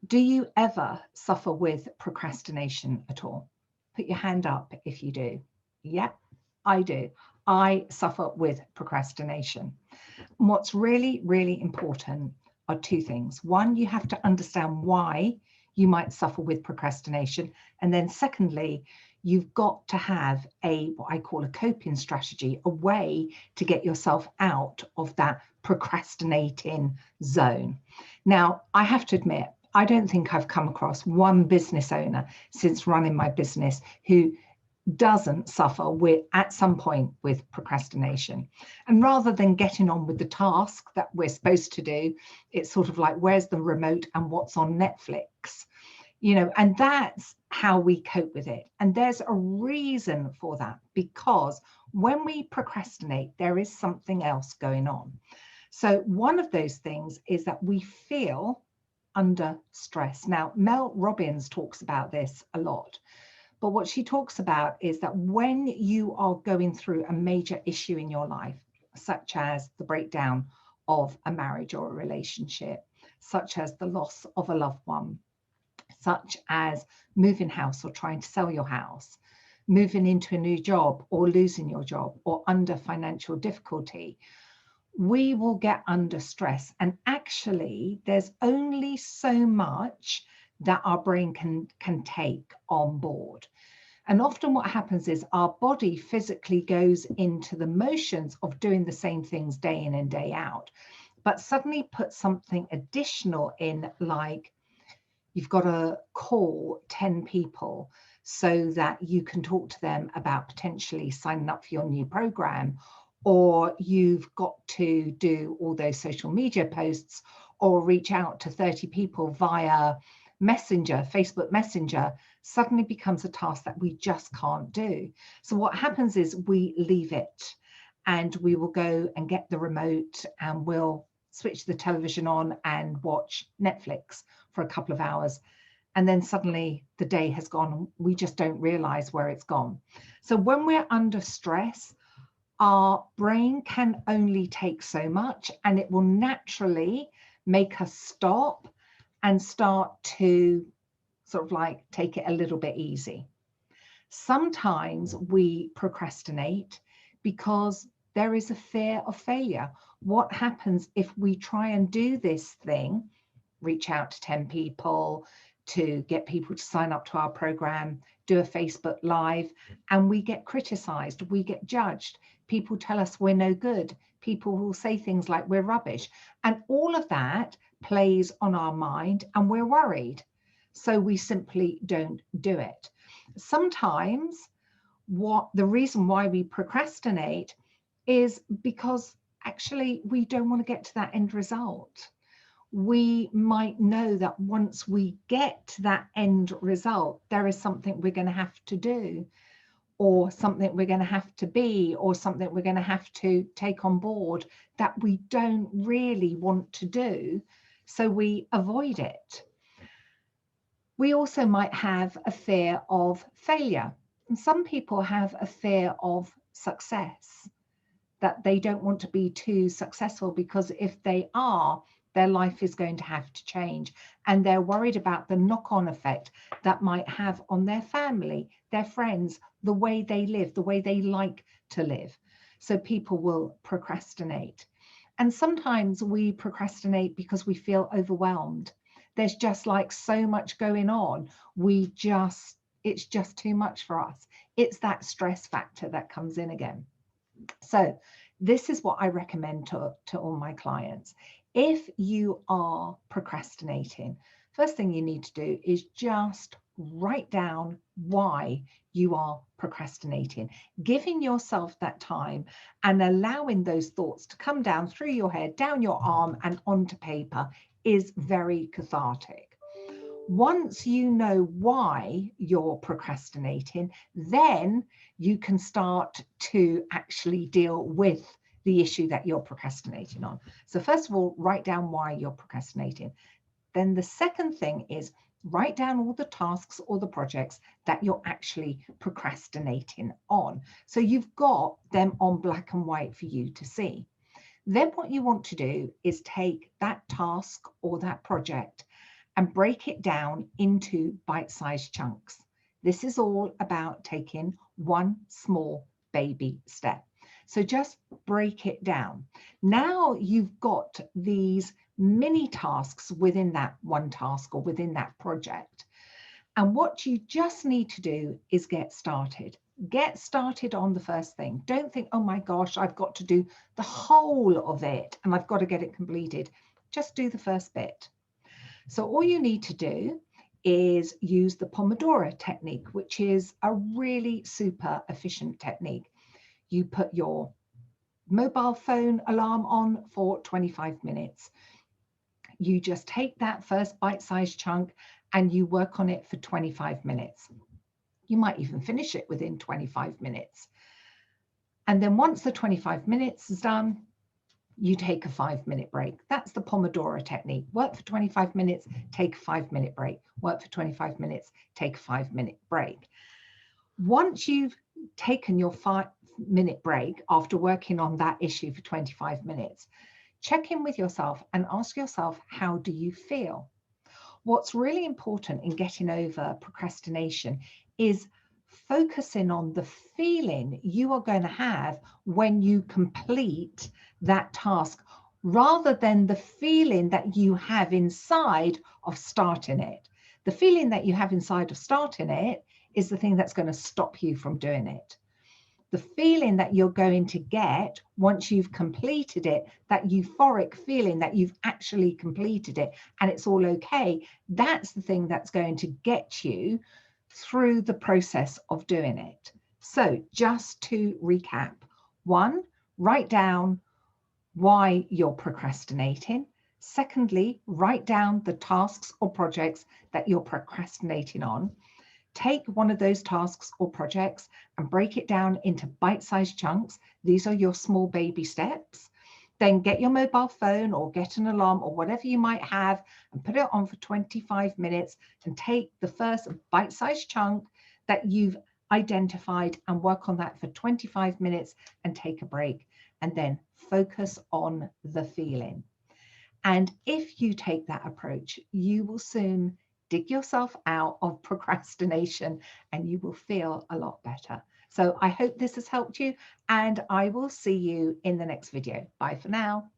Do you ever suffer with procrastination at all? Put your hand up if you do. Yep, I do. I suffer with procrastination. And what's really, really important are two things. One, you have to understand why you might suffer with procrastination. And then secondly, you've got to have what I call a coping strategy, a way to get yourself out of that procrastinating zone. Now, I have to admit, I don't think I've come across one business owner since running my business who doesn't suffer with at some point with procrastination. And rather than getting on with the task that we're supposed to do, it's sort of like, where's the remote and what's on Netflix? And that's how we cope with it. And there's a reason for that, because when we procrastinate, there is something else going on. So one of those things is that we feel under stress. Now, Mel Robbins talks about this a lot. But what she talks about is that when you are going through a major issue in your life, such as the breakdown of a marriage or a relationship, such as the loss of a loved one, such as moving house or trying to sell your house, moving into a new job or losing your job, or under financial difficulty, we will get under stress. And actually, there's only so much that our brain can take on board. And often what happens is our body physically goes into the motions of doing the same things day in and day out, but suddenly put something additional in, like you've got to call 10 people so that you can talk to them about potentially signing up for your new program, or you've got to do all those social media posts or reach out to 30 people via Messenger, Facebook Messenger, suddenly becomes a task that we just can't do. So what happens is we leave it, and we will go and get the remote and we'll switch the television on and watch Netflix for a couple of hours. And then suddenly the day has gone and we just don't realize where it's gone. So when we're under stress, our brain can only take so much, and it will naturally make us stop and start to sort of like take it a little bit easy. Sometimes we procrastinate because there is a fear of failure. What happens if we try and do this thing, reach out to 10 people, to get people to sign up to our program, do a Facebook Live, and we get criticized, we get judged. People tell us we're no good. People will say things like we're rubbish. And all of that plays on our mind, and we're worried. So we simply don't do it. Sometimes the reason why we procrastinate is because actually we don't want to get to that end result. We might know that once we get to that end result, there is something we're going to have to do, or something we're going to have to be, or something we're going to have to take on board that we don't really want to do. So we avoid it. We also might have a fear of failure. And some people have a fear of success, that they don't want to be too successful, because if they are, their life is going to have to change. And they're worried about the knock-on effect that might have on their family, their friends, the way they live, the way they like to live. So people will procrastinate. And sometimes we procrastinate because we feel overwhelmed. There's just like so much going on. It's just too much for us. It's that stress factor that comes in again. So this is what I recommend to all my clients. If you are procrastinating, first thing you need to do is just write down why you are procrastinating, giving yourself that time and allowing those thoughts to come down through your head, down your arm and onto paper is very cathartic. Once you know why you're procrastinating, then you can start to actually deal with the issue that you're procrastinating on. So first of all, write down why you're procrastinating. Then the second thing is write down all the tasks or the projects that you're actually procrastinating on. So you've got them on black and white for you to see. Then what you want to do is take that task or that project and break it down into bite-sized chunks. This is all about taking one small baby step. So just break it down. Now you've got these mini tasks within that one task or within that project. And what you just need to do is get started. Get started on the first thing. Don't think, oh my gosh, I've got to do the whole of it and I've got to get it completed. Just do the first bit. So all you need to do is use the Pomodoro technique, which is a really super efficient technique. You put your mobile phone alarm on for 25 minutes. You just take that first bite-sized chunk and you work on it for 25 minutes. You might even finish it within 25 minutes. And then once the 25 minutes is done, you take a 5-minute break. That's the Pomodoro technique. Work for 25 minutes, take a 5-minute break. Work for 25 minutes, take a 5-minute break. Once you've taken your 5-minute break after working on that issue for 25 minutes, check in with yourself and ask yourself, how do you feel? What's really important in getting over procrastination is focusing on the feeling you are going to have when you complete that task, rather than the feeling that you have inside of starting it. The feeling that you have inside of starting it is the thing that's going to stop you from doing it. The feeling that you're going to get once you've completed it, that euphoric feeling that you've actually completed it and it's all okay, that's the thing that's going to get you through the process of doing it. So just to recap, 1, write down why you're procrastinating. Secondly, write down the tasks or projects that you're procrastinating on. Take one of those tasks or projects and break it down into bite-sized chunks. These are your small baby steps. Then get your mobile phone or get an alarm or whatever you might have and put it on for 25 minutes and take the first bite-sized chunk that you've identified and work on that for 25 minutes and take a break. And then focus on the feeling. And if you take that approach, you will soon dig yourself out of procrastination and you will feel a lot better. So I hope this has helped you and I will see you in the next video. Bye for now.